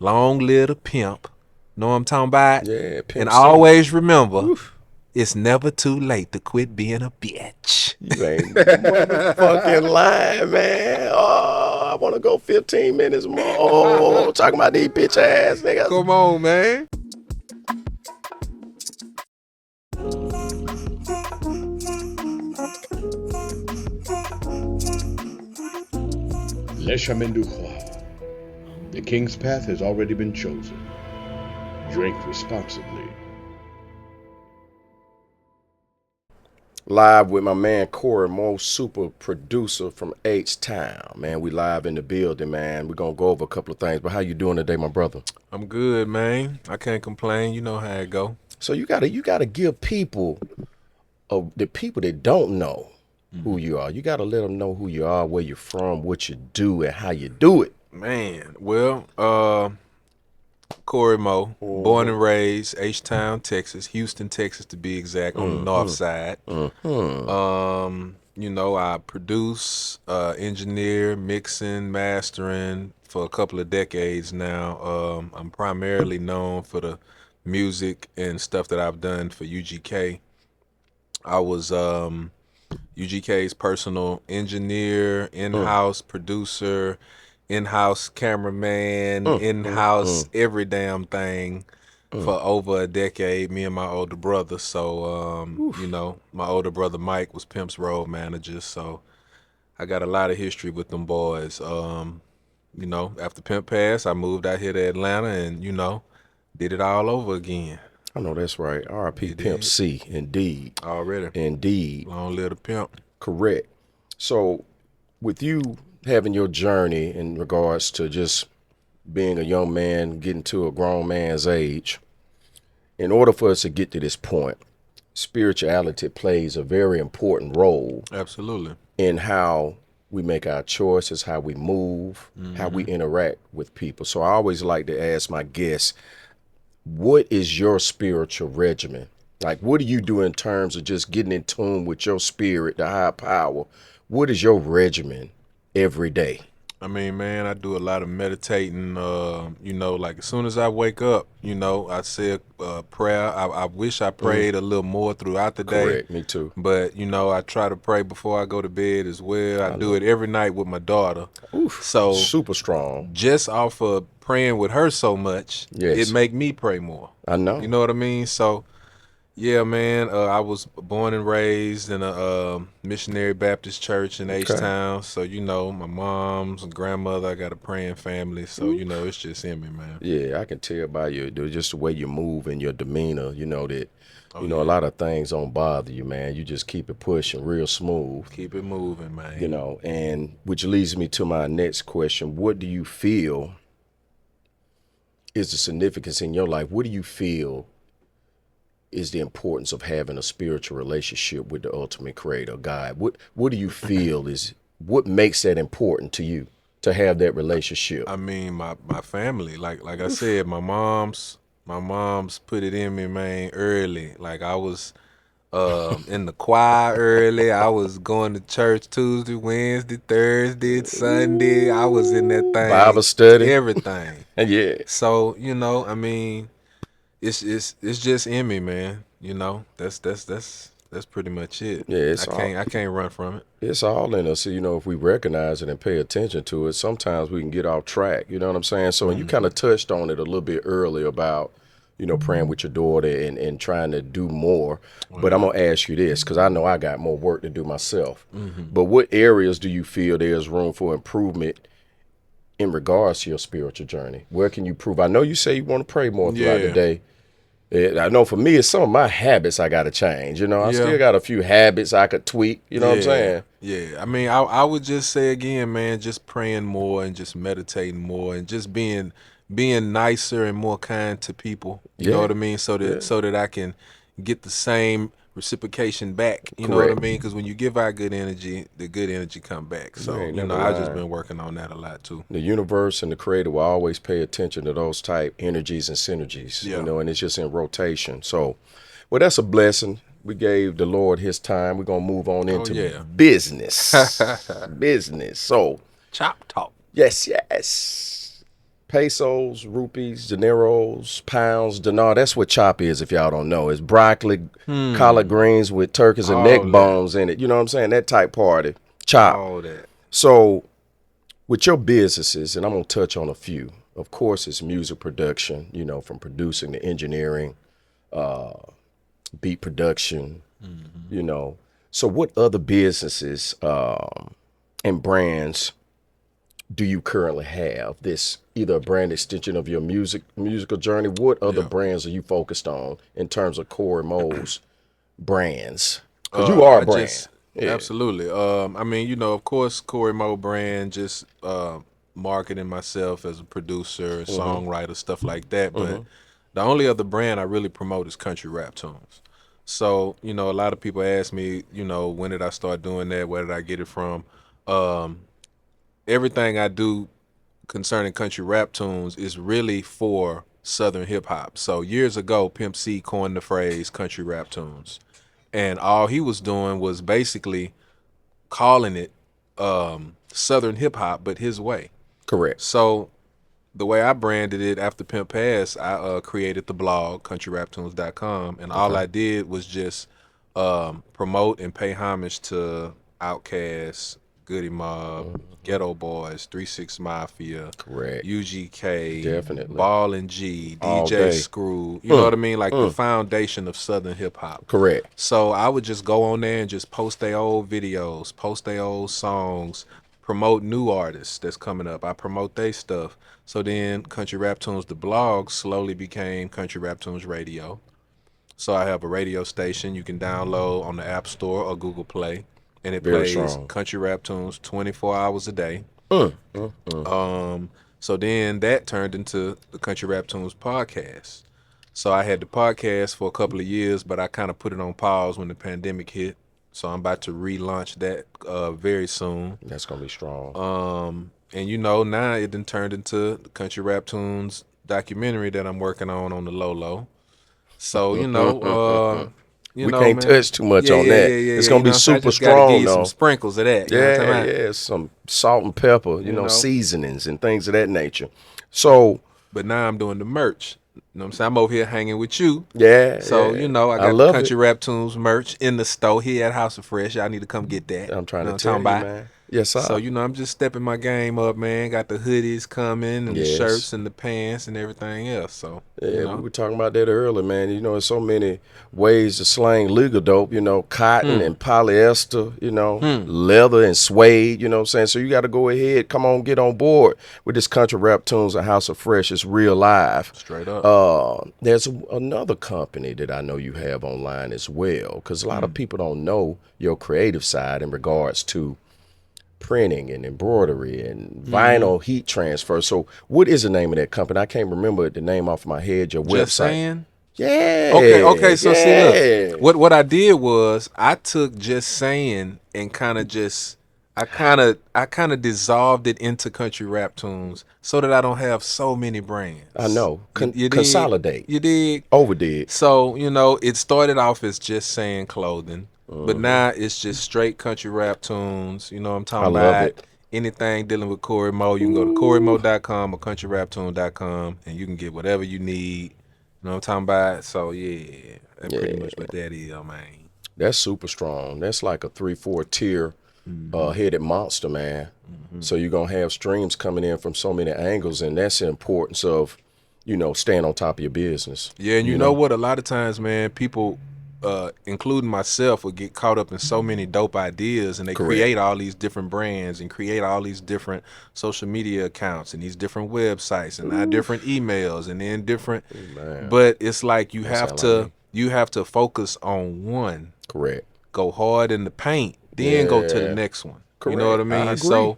Long live the pimp. Know what I'm talking about? Yeah, Pimp And C. always remember, Oof. it's never too late to quit being a bitch. You ain't motherfucking lying, man. Oh, I want to go 15 minutes more. Oh, talking about these bitch ass niggas. Come on, man. Le chemin du roi. The king's path has already been chosen. Drink responsibly. Live with my man CoryMo, super producer from H-Town. Man, we live in the building, man. We're going to go over a couple of things. But how you doing today, my brother? I'm good, man. I can't complain. You know how it go. So you gotta give people, the people that don't know who you are, you gotta let them know who you are, where you're from, what you do, and how you do it. Man, well, CoryMo, born and raised, H-Town, Texas, Houston, Texas to be exact, on the north side. You know, I produce, engineer, mixing, mastering for a couple of decades now. I'm primarily known for the music and stuff that I've done for UGK. I was UGK's personal engineer, in-house producer, in-house cameraman, in-house every damn thing for over a decade, me and my older brother. So, you know, my older brother Mike was Pimp's road manager, so I got a lot of history with them boys. You know, after Pimp passed, I moved out here to Atlanta and, you know, did it all over again. I know that's right. R.I.P. Pimp C, indeed. Already. Indeed. Long live the pimp. Correct. So with you having your journey in regards to just being a young man, getting to a grown man's age, in order for us to get to this point, spirituality plays a very important role Absolutely. in how we make our choices, how we move, how we interact with people. So I always like to ask my guests, what is your spiritual regimen? Like, what do you do in terms of just getting in tune with your spirit, the higher power? What is your regimen every day? I mean, man, I do a lot of meditating. You know, like as soon as I wake up, you know, I say a prayer. I wish I prayed a little more throughout the day. Correct, me too. But, you know, I try to pray before I go to bed as well. I do it every night with my daughter. Oof, So super strong. just off of praying with her so much, Yes. it make me pray more. I know. You know what I mean? So, yeah, man, I was born and raised in a missionary Baptist church in H-Town. So, you know, my mom's and grandmother, I got a praying family. So, you know, it's just in me, man. Yeah, I can tell by you, just the way you move and your demeanor, you know, that, a lot of things don't bother you, man. You just keep it pushing real smooth. Keep it moving, man. You know, and which leads me to my next question. What do you feel is the significance in your life? What do you feel is the importance of having a spiritual relationship with the ultimate creator, God? What do you feel is, what makes that important to you to have that relationship? I mean, my family, like I said, my mom's put it in me, man, early. Like I was in the choir early. I was going to church Tuesday, Wednesday, Thursday, Sunday. I was in that thing. Bible study. Everything. Yeah. So, you know, I mean, it's just in me, man. You know, that's pretty much it. Yeah, I can't run from it. It's all in us. You know, if we recognize it and pay attention to it, sometimes we can get off track. You know what I'm saying? So, and you kind of touched on it a little bit earlier about, you know, praying with your daughter and trying to do more. But I'm going to ask you this, because I know I got more work to do myself. But what areas do you feel there's room for improvement in regards to your spiritual journey? Where can you improve? I know you say you want to pray more throughout the day. I know for me, it's some of my habits I got to change. You know, I still got a few habits I could tweak. You know what I'm saying? Yeah. I mean, I would just say again, man, just praying more and just meditating more and just being nicer and more kind to people. You know what I mean? So that I can get the same reciprocation back. You know what I mean? Because when you give out good energy, the good energy come back. So, you know, I've just been working on that a lot too. The universe and the creator will always pay attention to those type energies and synergies, you know, and it's just in rotation. So, well, that's a blessing. We gave the Lord his time. We're going to move on into business. Business. So, chop talk. Yes. Pesos, rupees, dineros, pounds, dinar. That's what chop is, if y'all don't know. It's broccoli, collard greens with turkeys and neck All that. bones in it. You know what I'm saying? That type party. Chop. All that. So with your businesses, and I'm going to touch on a few. Of course, it's music production, you know, from producing to engineering, beat production, you know. So what other businesses and brands do you currently have? This either a brand extension of your musical journey? What other brands are you focused on in terms of CoryMo's brands? Because you are a I brand. just Yeah. absolutely. I mean, you know, of course, CoryMo brand, just marketing myself as a producer, songwriter, stuff like that. But the only other brand I really promote is Country Rap Tunes. So, you know, a lot of people ask me, you know, when did I start doing that? Where did I get it from? Um, Everything I do concerning country rap tunes is really for Southern hip hop. So years ago, Pimp C coined the phrase country rap tunes, and all he was doing was basically calling it Southern hip hop, but his way. Correct. So the way I branded it after Pimp passed, I created the blog countryraptunes.com, and all Okay. I did was just promote and pay homage to Outkast, Goody Mob, Ghetto Boys, 3 6 Mafia, Correct. UGK, Definitely. Ball and G, All DJ day. Screw. You know what I mean? Like the foundation of Southern hip hop. Correct. So I would just go on there and just post their old videos, post their old songs, promote new artists that's coming up. I promote their stuff. So then Country Rap Tunes, the blog, slowly became Country Rap Tunes Radio. So I have a radio station you can download on the App Store or Google Play, and it Very plays strong. country rap tunes 24 hours a day. Mm, mm, mm. So then that turned into the Country Rap Tunes podcast. So I had the podcast for a couple of years, but I kind of put it on pause when the pandemic hit. So I'm about to relaunch that very soon. That's going to be strong. And you know, now it done turned into the Country Rap Tunes documentary that I'm working on the low low. So We can't man. touch too much Yeah, on yeah, that. yeah, yeah, It's yeah. going to be So I super just got to give strong, you some though. sprinkles of that. You know what I'm Yeah, talking about? yeah, some salt and pepper, you You know, know. seasonings and things of that nature. So, But now I'm doing the merch. You know what I'm saying? I'm over here hanging with you. yeah, So, yeah, you know, I I got the love it. Country Rap Tunes merch in the store here at House of Fresh. Y'all need to come get that. I'm trying You know to what tell I'm you, talking about? man. Yes, So, sir. you know, I'm just stepping my game up, man. Got the hoodies coming and the Yes. shirts and the pants and everything else. So, you Yeah, we know. were talking about that earlier, man. You know, there's so many ways to slang legal dope, you know, cotton and polyester, you know, leather and suede, you know what I'm saying? So you got to go ahead, come on, get on board with this Country Rap Tunes and House of Fresh. It's real live. Straight up. There's another company that I know you have online as well, because a lot of people don't know your creative side in regards to printing and embroidery and vinyl heat transfer. So what is the name of that company? I can't remember the name off my head, your Just website. saying. Yeah. Okay. So see, Yeah. look, what I did was I took Just Saying and I kind of dissolved it into Country Rap Tunes so that I don't have so many brands. I know. You did, Consolidate. you did. Overdid. So you know, it started off as Just Saying clothing, but now it's just straight Country Rap Tunes. You know what I'm I talking love about? it. Anything dealing with CoryMo, you can go to CoryMo.com or CountryRapTune.com and you can get whatever you need. You know what I'm talking about? So yeah, that's pretty much what that is, man. That's super strong. That's like a 3-4 tier headed monster, man. So you're gonna have streams coming in from so many angles, and that's the importance of, you know, staying on top of your business. Yeah, and you know what? A lot of times, man, people, including myself, will get caught up in so many dope ideas, and they Correct. create all these different brands and create all these different social media accounts and these different websites and now different emails and then different. Man, But it's like that sound like me. you have to focus on one, Correct. go hard in the paint, then go to the Yeah. next one. Correct. You know what I I mean? agree. So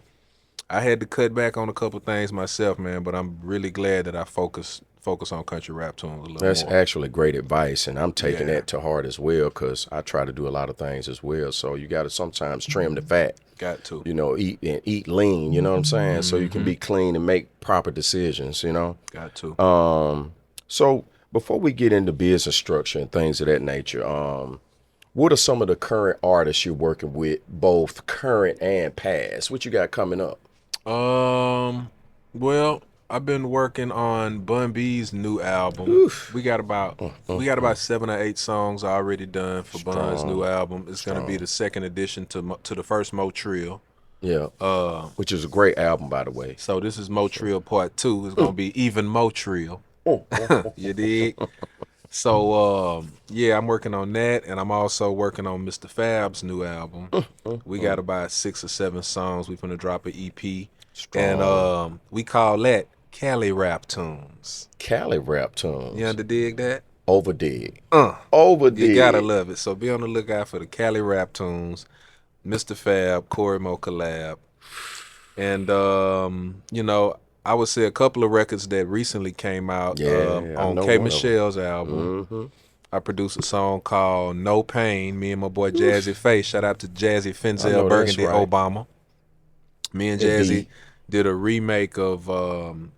I had to cut back on a couple things myself, man. But I'm really glad that I focus on country rap tunes a little That's more. actually great advice, and I'm taking Yeah. that to heart as well, because I try to do a lot of things as well. So you got to sometimes trim the fat, Got to. you know, eat lean. You know what I'm saying? So you can be clean and make proper decisions. You know. Got to. So before we get into business structure and things of that nature, what are some of the current artists you're working with, both current and past? What you got coming up? Well, I've been working on Bun B's new album. Oof. We got about 7 or 8 songs already done for Bun's new Strong. album. It's gonna be Strong. the second edition to the first Motrill. Yeah. Which is a great album, by the way. So this is Motrill Part 2. It's gonna be even Motrill. You dig? So yeah, I'm working on that, and I'm also working on Mr. Fab's new album. We got about 6 or 7 songs. We finna drop an EP, and Strong. we call that Cali RAPTUNES. Cali RAPTUNES. You under dig that? Overdig. You Overdig. gotta love it. So be on the lookout for the Cali RAPTUNES, Mr. Fab, CoryMo collab, and you know, I would say a couple of records that recently came out Yeah, I on know K. one of 'em. Michelle's album. I produced a song called No Pain. Me and my boy Jazze Pha. Shout out to Jazzy I Fenzel know that's Burgundy right. Obama. Me and Indeed. Jazzy did a remake of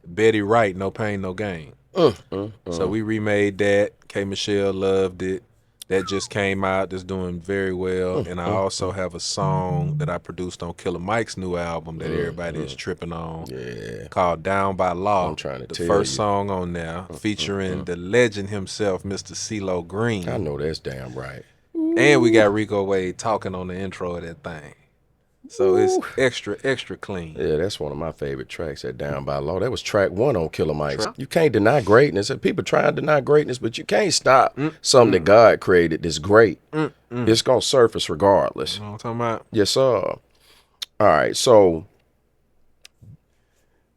Betty Wright, No Pain, No Gain. So we remade that. K. Michelle loved it. That just came out. That's doing very well. And I also have a song that I produced on Killer Mike's new album that everybody is tripping on. Yeah. Called Down by Law. I'm trying to the tell first you. song on there, featuring the legend himself, Mr. CeeLo Green. I know that's damn right. And we got Rico Wade talking on the intro of that thing. So it's extra clean. Yeah, that's one of my favorite tracks, that Down by Law. That was track 1 on Killer Mike's. You can't deny greatness. And people try to deny greatness, but you can't stop something that God created that's great. It's going to surface regardless. You know what I'm talking about? Yes, sir. All right, so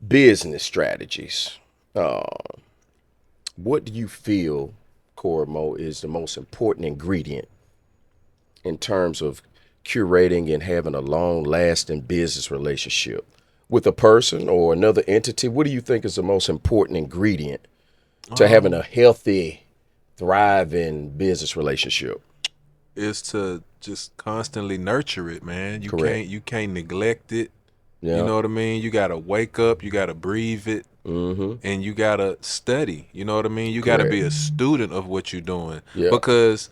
business strategies. What do you feel, CoryMo, is the most important ingredient in terms of curating and having a long-lasting business relationship with a person or another entity? What do you think is the most important ingredient to having a healthy, thriving business relationship? Is to just constantly nurture it, man. Correct. You can't neglect it. Yeah. You know what I mean? You gotta wake up, you gotta breathe it, and you gotta study. You know what I mean? You gotta be a student of what you're doing. Yeah. Because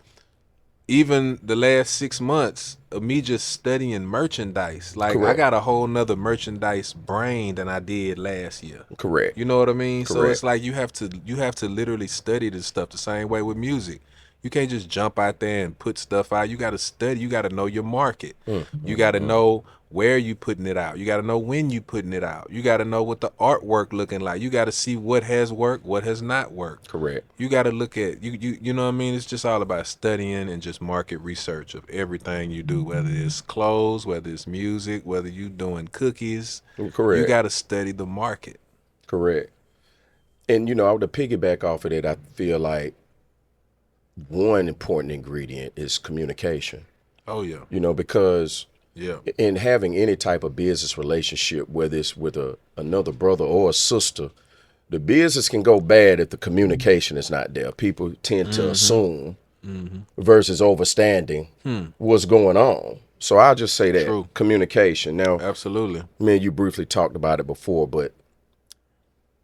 even the last 6 months of me just studying merchandise, like I Correct. got a whole nother merchandise brain than I did last year. Correct. You know what I mean? So Correct. it's like you have to literally study this stuff the same way with music. You can't just jump out there and put stuff out. You got to study. You got to know your market. You got to know where you putting it out. You got to know when you putting it out. You got to know what the artwork looking like. You got to see what has worked, what has not worked. Correct. You got to look at you know what I mean? It's just all about studying and just market research of everything you do, whether it's clothes, whether it's music, whether you doing cookies. Correct. You got to study the market. Correct. And, I would piggyback off of that. I feel like one important ingredient is communication, Oh yeah. because Yeah. in having any type of business relationship, whether it's with another brother or a sister, the business can go bad if the communication is not there. People tend to assume versus overstanding what's going on. So I'll just say that. True. Communication. Now, Absolutely. me and you briefly talked about it before, but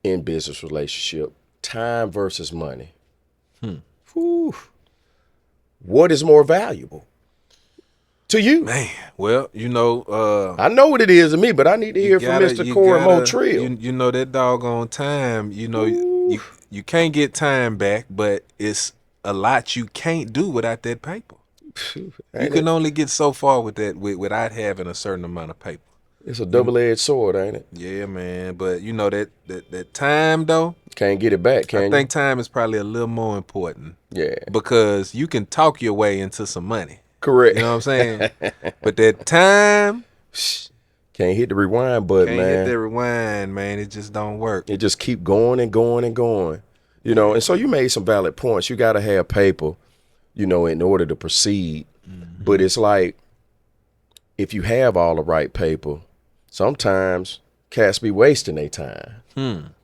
in business relationship, time versus money. Whew. What is more valuable to you? Man, well, I know what it is to me, but I need to hear from Mr. CoryMo Trill. You know that doggone time, you can't get time back, but it's a lot you can't do without that paper. You can only get so far with that without having a certain amount of paper. It's a double-edged sword, ain't it? Yeah, man. But that time though, Can't get it back, can I you? think time is probably a little more important. Yeah. Because you can talk your way into some money. Correct. You know what I'm saying? But that time, Can't hit the rewind button, can't man. hit that rewind, man. It just don't work. It just keep going and going and going. And so you made some valid points. You got to have paper, in order to proceed. But it's like, if you have all the right paper, sometimes cats be wasting their time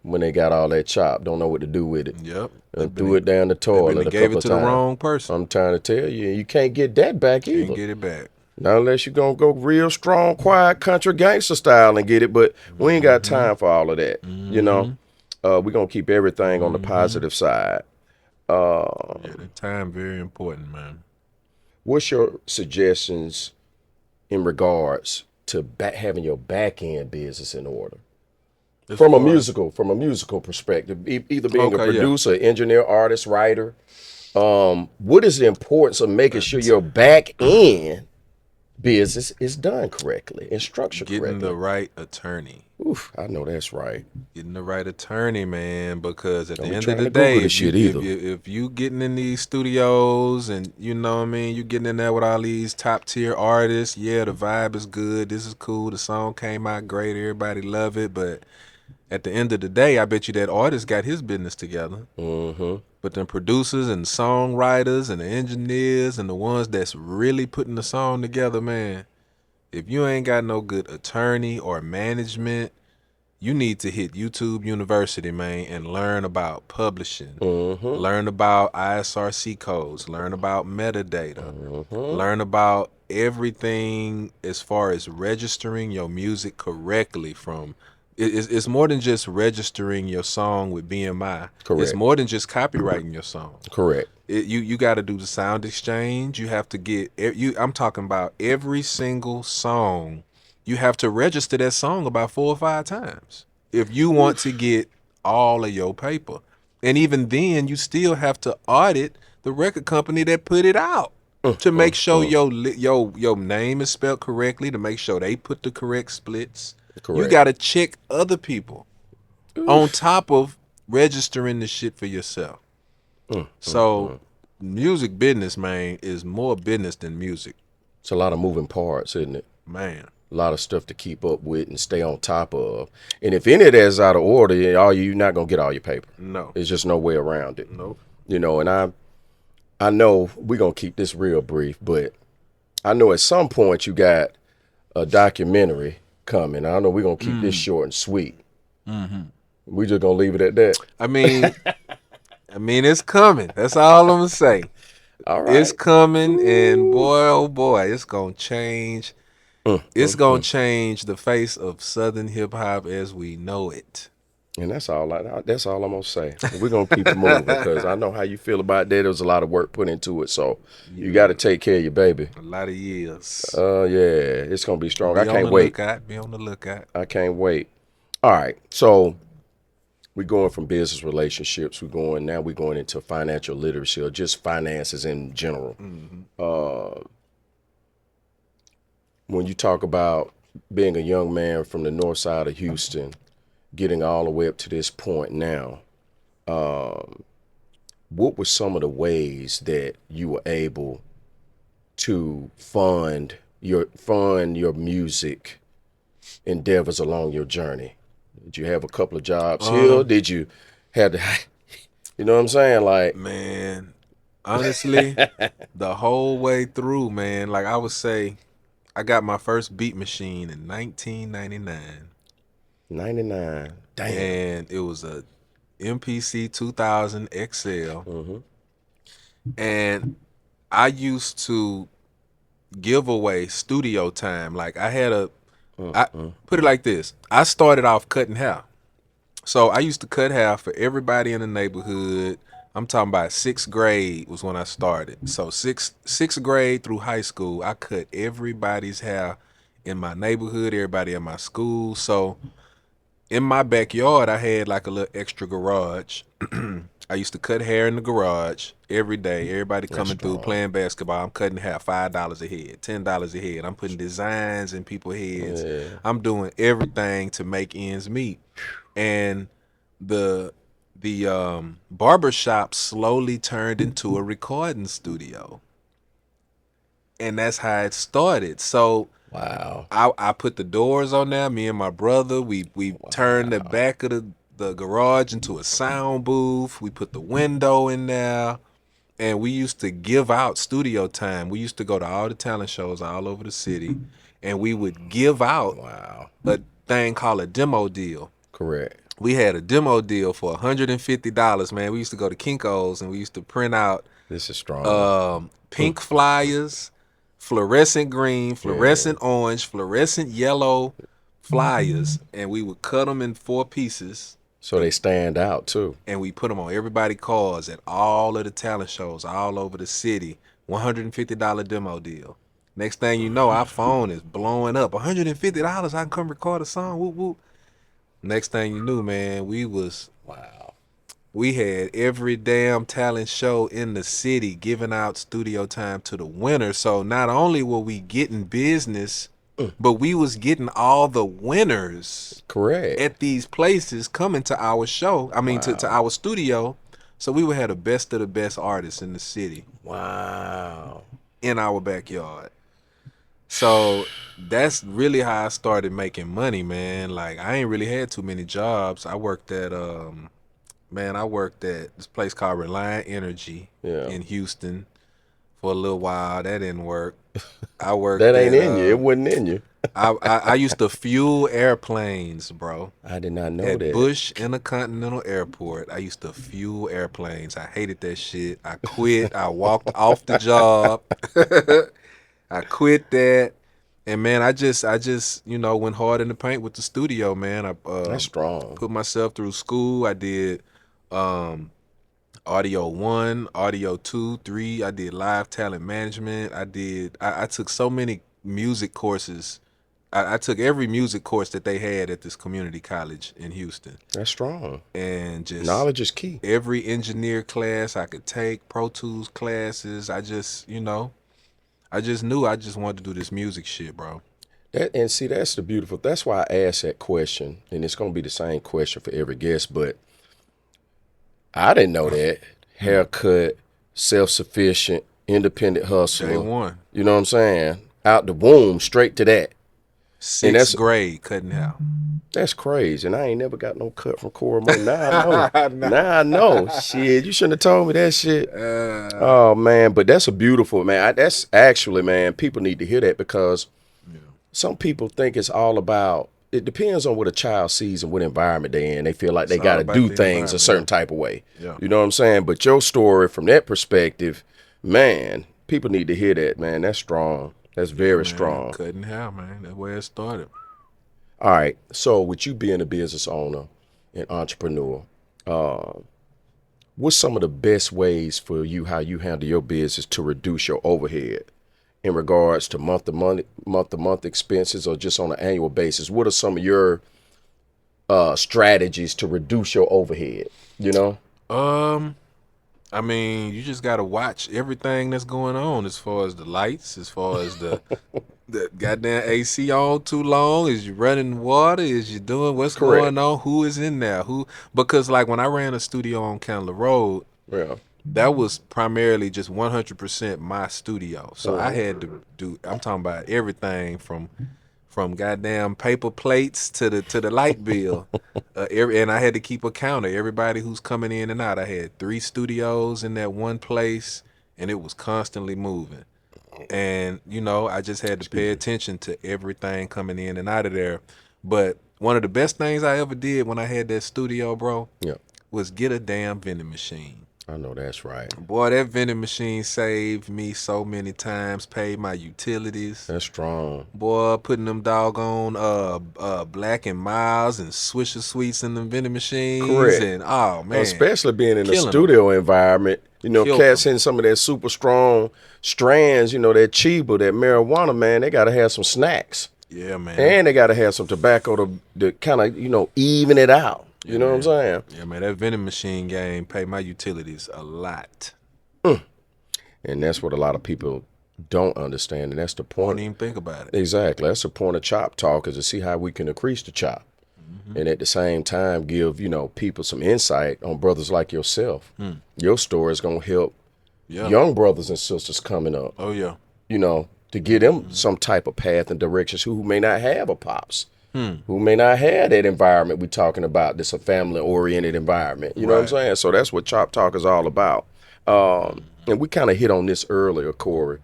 when they got all that chop, don't know what to do with it. Yep. Threw it down the toilet a They gave couple it to times. the wrong person. I'm trying to tell you, you can't get that back either. Can't get it back. Not unless you're going to go real strong, quiet country gangster style and get it. But we ain't got time for all of that. We're going to keep everything on the positive side. Yeah, that time very important, man. What's your suggestions in regards to having your back end business in order? As from a far as musical perspective, either being a okay, yeah, producer, engineer, artist, writer, what is the importance of making sure your back end business is done correctly and structured getting the correctly? right attorney. Oof, I know that's right. Getting the right attorney, man, because at the Don't be end of trying the to Google day, this shit either. if you getting in these studios and you know what I mean, you getting in there with all these top tier artists, yeah, the vibe is good, this is cool, the song came out great, everybody love it, but at the end of the day, I bet you that artist got his business together. Mm-hmm. But the producers and songwriters and the engineers and the ones that's really putting the song together, man, if you ain't got no good attorney or management, you need to hit YouTube University, man, and learn about publishing, Mm-hmm. learn about ISRC codes, learn about metadata, Mm-hmm. learn about everything as far as registering your music correctly. It's more than just registering your song with BMI. It's Correct. more than just copywriting your song. Correct. You got to do the sound exchange. You have to get you. I'm talking about every single song. You have to register that song about 4 or 5 times if you want to get all of your paper. And even then, you still have to audit the record company that put it out to make sure your name is spelled correctly. To make sure they put the correct splits. You Correct. got to check other people on Oof. top of registering the shit for yourself. So music business, man, is more business than music, It's a lot of moving parts, isn't it? man. A lot of stuff to keep up with and stay on top of. And if any of that's out of order, you're not gonna get all your paper. No, There's just no way around it. nope. And I know we're gonna keep this real brief, but I know at some point you got a documentary coming. I know we're gonna keep this short and sweet. We just gonna leave it at that. I mean, it's coming. That's all I'm gonna say. All It's right. coming, and boy, oh boy, it's gonna change. It's gonna change the face of Southern hip hop as we know it. And that's all I'm gonna say. We're gonna keep it moving because I know how you feel about that. There was a lot of work put into it, so you got to take care of your baby. A lot of years. Yeah, it's gonna be strong. I Be on can't the wait. lookout. Be on the lookout. I can't wait. All right, so we're going from business relationships. We're going into financial literacy or just finances in general. When you talk about being a young man from the north side of Houston, getting all the way up to this point now, what were some of the ways that you were able to fund your music endeavors along your journey? Did you have a couple of jobs here? Did you have to, you know what I'm saying? Like, Man, honestly, the whole way through, man, like I would say, I got my first beat machine in 1999, 99. Damn. and it was a MPC 2000 XL, and I used to give away studio time. Like I put it like this: I started off cutting hair. So I used to cut hair for everybody in the neighborhood. I'm talking about 6th grade was when I started. So sixth grade through high school, I cut everybody's hair in my neighborhood, everybody in my school. So in my backyard, I had like a little extra garage. I used to cut hair in the garage every day. Everybody That's coming through strong. playing basketball. I'm cutting hair $5 a head, $10 a head. I'm putting designs in people's heads. Yeah. I'm doing everything to make ends meet. And the barber shop slowly turned into a recording studio, and that's how it started. So Wow. I put the doors on there. Me and my brother, we turned the back of the garage into a sound booth. We put the window in there, and we used to give out studio time. We used to go to all the talent shows all over the city, and we would give out Wow. a thing called a demo deal. Correct. We had a demo deal for $150, man. We used to go to Kinko's and we used to print out This is strong. pink flyers, fluorescent green, Yeah. fluorescent orange, fluorescent yellow flyers, and we would cut them in 4 pieces So they stand out too. and we put them on everybody's cars at all of the talent shows all over the city. $150 demo deal. Next thing you know, our phone is blowing up. $150, I can come record a song. Whoop whoop. Next thing you knew, man, Wow. we had every damn talent show in the city giving out studio time to the winners. So not only were we getting business, but we was getting all the winners Correct. at these places coming to our show. I mean, to Wow. our studio. So we would have the best of the best artists in the city Wow. in our backyard. So that's really how I started making money, man. Like I ain't really had too many jobs. I worked at this place called Reliant Energy Yeah. in Houston for a little while. That didn't work. I worked That ain't at in you. It wasn't in you. I used to fuel airplanes, bro. I did not know At that. Bush Intercontinental Airport, I used to fuel airplanes. I hated that shit. I quit. I walked off the job. I quit that. And man, I just went hard in the paint with the studio, man. I That's strong. put myself through school. I did audio 1, audio 2, 3. I did live talent management. I took so many music courses. I took every music course that they had at this community college in Houston. That's strong. And just Knowledge is key. every engineer class I could take, Pro Tools classes. I just knew I just wanted to do this music shit, bro. And see, that's the beautiful. That's why I asked that question, and it's going to be the same question for every guest. But I didn't know that haircut, self-sufficient, independent Day hustler. one. You know what I'm saying? Out the womb, straight to that. And Sixth grade, cutting out. that's crazy. And I ain't never got no cut from CoryMo. Now I know. Now I know. Shit, you shouldn't have told me that shit. Oh man, but that's a beautiful man. That's actually, man. People need to hear that because some people think it's all about. It depends on what a child sees and what environment they're in. They feel like they all got to about do the things a environment, certain type of way. Yeah. You know what I'm saying? But your story from that perspective, man, people need to hear that, man. That's strong. That's very strong. Cutting hair, man. That's where it started. All right. So with you being a business owner and entrepreneur, what's some of the best ways for you, how you handle your business to reduce your overhead in regards to month to month expenses or just on an annual basis? What are some of your strategies to reduce your overhead? You know? I mean, you just gotta watch everything that's going on as far as the lights, as far as the goddamn AC on too long. Is you running water? Is you doing what's Correct. going on? Who is in there? Because like when I ran a studio on Candler Road, Yeah. that was primarily just 100% my studio. So I had to do. I'm talking about everything from goddamn paper plates to the light bill. And I had to keep a counter. Everybody who's coming in and out. I had 3 studios in that one place, and it was constantly moving. And I just had to pay attention to everything coming in and out of there. But one of the best things I ever did when I had that studio, bro, Yeah. was get a damn vending machine. I know that's right. Boy, that vending machine saved me so many times, paid my utilities. That's strong. Boy, putting them doggone Black and Miles and Swisher Sweets in them vending machines. Correct. And oh man. Especially being in a Killing 'em. studio environment, Killed cats 'em. in some of that super strong strands, that chiba, that marijuana, man, they got to have some snacks. Yeah, man. And they got to have some tobacco to kind of, even it out. You know what I'm saying? Yeah, man, that vending machine game paid my utilities a lot. And that's what a lot of people don't understand. And that's the Don't point. even think about it. Exactly. That's the point of Chop Talk, is to see how we can increase the chop. And at the same time, give, people some insight on brothers like yourself. Your story is going to help Yeah. young brothers and sisters coming up, Oh yeah. to give them some type of path and directions who may not have a pops, who may not have that environment we're talking about, this a family-oriented environment. You know what I'm saying? So that's what Chop Talk is all about. And we kind of hit on this earlier, Corey.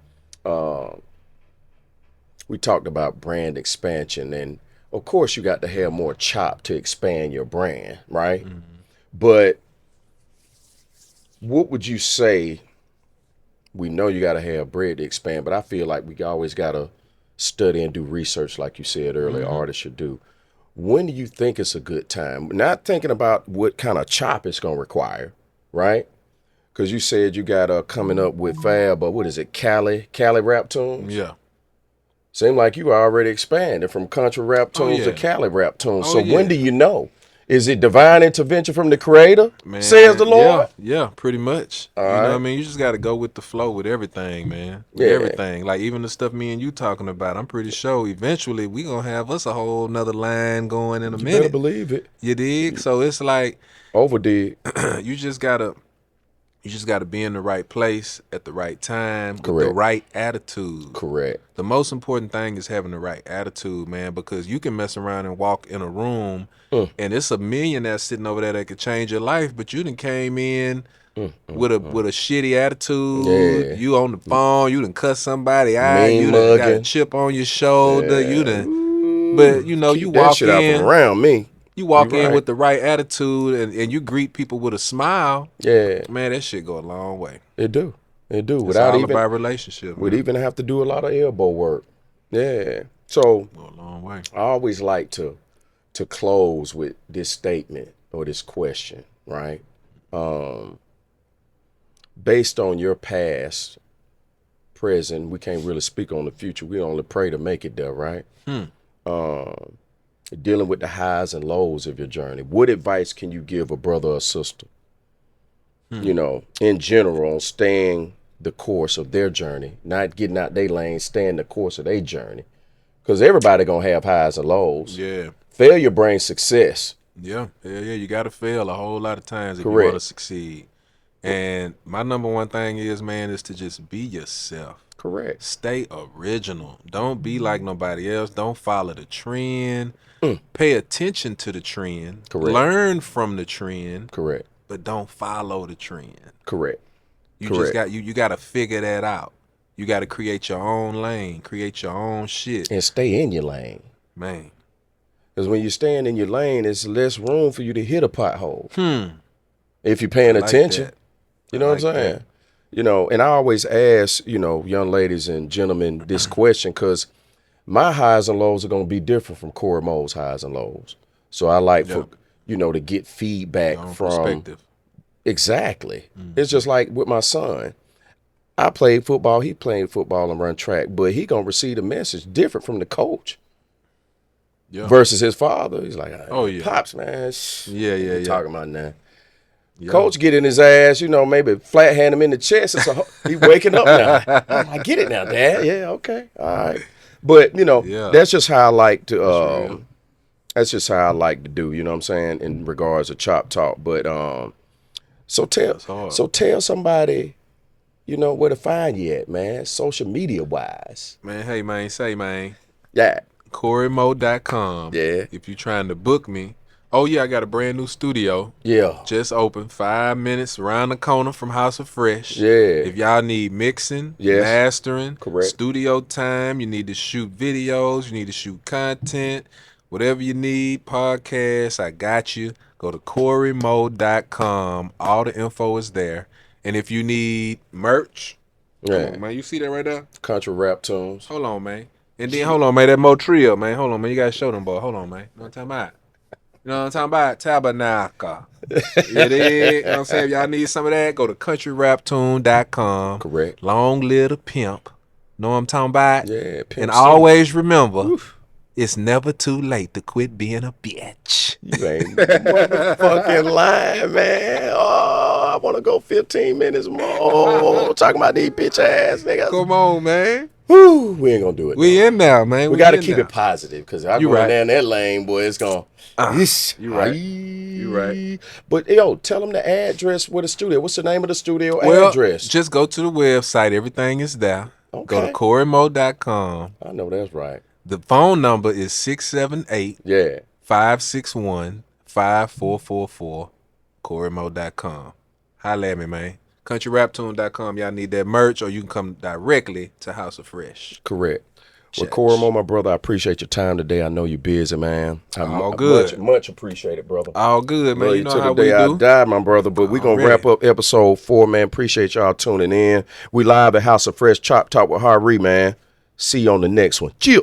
We talked about brand expansion, and of course you got to have more chop to expand your brand, right? But what would you say? We know you got to have bread to expand, but I feel like we always got to study and do research, like you said earlier, artists should do. When do you think it's a good time? Not thinking about what kind of chop it's going to require, right? Because you said you got coming up with Fab, but what is it, Cali RAPTUNES? Yeah. Seem like you already expanded from country rap tunes to yeah. Cali rap tunes. Oh, So yeah. when do you know? Is it divine intervention from the Creator? Man, Says the Lord. yeah, pretty much. All You know what I right. mean? You just got to go with the flow with everything, man. With Yeah. everything. Like even the stuff me and you talking about, I'm pretty sure eventually we going to have us a whole nother line going in a You better minute. believe it. You dig? So it's like Overdid. you just got to be in the right place at the right time with the Correct. right attitude. Correct. The most important thing is having the right attitude, man, because you can mess around and walk in a room and it's a million that's sitting over there that could change your life, but you done came in with a shitty attitude. Yeah. You on the phone, you done cuss somebody out, Mean you done got a mugging. chip on your shoulder, you done but you know, you Keep that walk shit out from in around me. you walk You in right. with the right attitude and you greet people with a smile, Yeah. man, that shit go a long way. It do. It do. It's Without all even about relationship, would man. even have to do a lot of elbow work. Yeah. So Go a long way. I always like to close with this statement or this question, right? Based on your past, present, we can't really speak on the future. We only pray to make it there, right? Dealing with the highs and lows of your journey. What advice can you give a brother or sister, you know, in general, on staying the course of their journey, not getting out their lane, staying the course of their journey? Because everybody going to have highs and lows. Yeah. Failure brings success. Yeah, you got to fail a whole lot of times if you Correct. want to succeed. And my number one thing is, man, is to just be yourself. Correct. Stay original. Don't be like nobody else. Don't follow the trend. Pay attention to the trend. Correct. Learn from the trend, Correct. but don't follow the trend. Correct. You Correct. just got you got to figure that out. You got to create your own lane, create your own shit, And stay in your lane. man. Because when you're staying in your lane, there's less room for you to hit a pothole. If you're paying Like attention. that. You know I what I'm like saying? that. You know, and I always ask, you know, young ladies and gentlemen this question because my highs and lows are going to be different from CoryMo's highs and lows. So I like for, you know, to get feedback Your own from. perspective. Exactly. It's just like with my son. I played football, he played football and run track, but he going to receive a message different from the coach versus his father. He's like, Oh, yeah. Pops, man. Yeah. Talking about now. Yeah. Coach get in his ass, you know, maybe flat hand him in the chest. It's he waking up now. I get it now, Dad. Yeah, okay, all right. But you know, that's just how I like to. That's just how I like to do. You know what I'm saying in regards to chop talk. But so tell somebody, you know, where to find you at, man. Social media wise. Man, hey man, say man. Yeah. CoryMo.com. Yeah. If you're trying to book me. Oh yeah, I got a brand new studio. Yeah. Just opened 5 minutes around the corner from House of Fresh. Yeah. If y'all need mixing, mastering, Correct. studio time, you need to shoot videos, you need to shoot content, whatever you need, podcasts, I got you. Go to CoryMo.com. All the info is there. And if you need merch, come on, man, you see that right there? Country rap tunes. Hold on, man. And then hold on, man, that Montreal, man. Hold on, man. You gotta show them, boy. Hold on, man. You know what I'm talking about? You know what I'm talking about? Tabernacle. You dig? You know what I'm saying? If y'all need some of that, go to countryraptune.com. Correct. Long live the pimp. Know what I'm talking about? Yeah, pimp. And always remember, it's never too late to quit being a bitch. You ain't motherfucking lying, man. Oh, I want to go 15 minutes more talking about these bitch ass niggas. Come on, man. Whew, we ain't gonna do it. We in now, man. We got to keep it positive because I You go right. down that lane, boy. It's gonna. You right. You right. But yo, tell them the address where the studio. What's the name of the studio Well, address? just go to the website. Everything is there. Okay. Go to CoryMo.com. I know that's right. The phone number is 678 Yeah. 561-5444. CoryMo.com. Holla at me, man. CountryRapTune.com. Y'all need that merch, or you can come directly to House of Fresh. Correct. Well, Church. CoryMo, my brother, I appreciate your time today. I know you're busy, man. All good. Much appreciated, brother. All good, man. Love You know till how the we day I do. die, my brother. But we're going to Already. wrap up episode 4, man. Appreciate y'all tuning in. We live at House of Fresh Chop Talk with Harie, man. See you on the next one. Chill.